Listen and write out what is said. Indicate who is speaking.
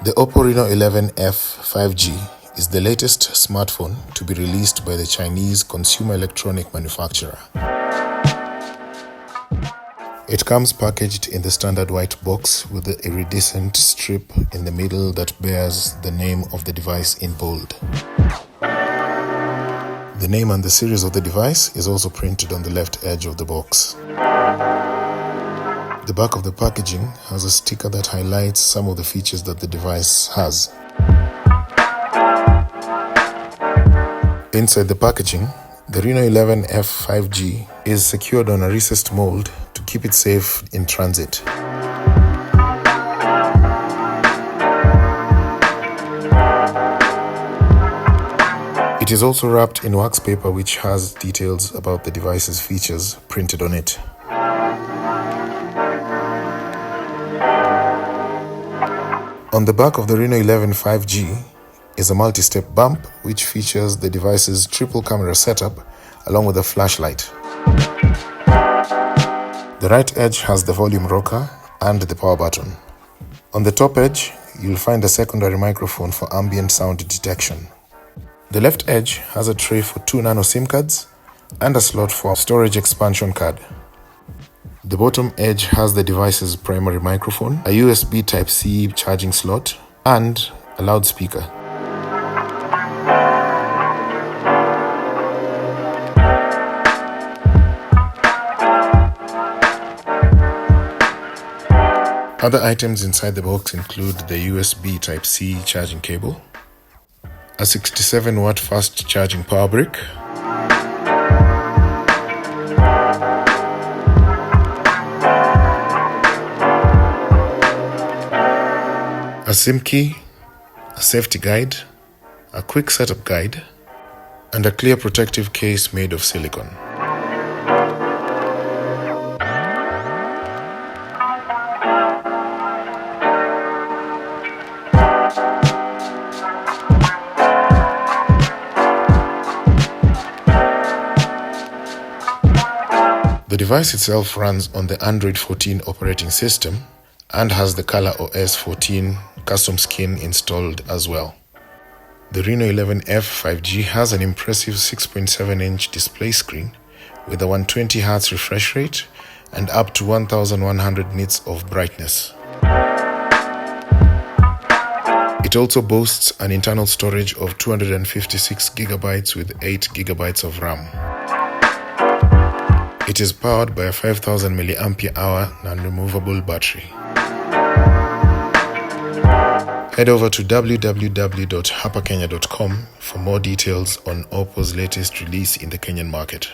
Speaker 1: The Oppo Reno11 F 5G is the latest smartphone to be released by the Chinese consumer electronic manufacturer. It comes packaged in the standard white box with the iridescent strip in the middle that bears the name of the device in bold. The name and the series of the device is also printed on the left edge of the box. The back of the packaging has a sticker that highlights some of the features that the device has. Inside the packaging, the Reno11 F 5G is secured on a recessed mold to keep it safe in transit. It is also wrapped in wax paper which has details about the device's features printed on it. On the back of the Reno11 5G is a multi-step bump which features the device's triple camera setup along with a flashlight. The right edge has the volume rocker and the power button. On the top edge, you'll find a secondary microphone for ambient sound detection. The left edge has a tray for 2 nano SIM cards and a slot for storage expansion card. The bottom edge has the device's primary microphone, a USB Type-C charging slot, and a loudspeaker. Other items inside the box include the USB Type-C charging cable, a 67-watt fast charging power brick, a SIM key, a safety guide, a quick setup guide, and a clear protective case made of silicone. The device itself runs on the Android 14 operating system and has the Color OS 14 custom skin installed as well. The Reno11 F 5G has an impressive 6.7-inch display screen with a 120Hz refresh rate and up to 1100 nits of brightness. It also boasts an internal storage of 256 GB with 8 GB of RAM. It is powered by a 5000 mAh non-removable battery. Head over to www.hapakenya.com for more details on Oppo's latest release in the Kenyan market.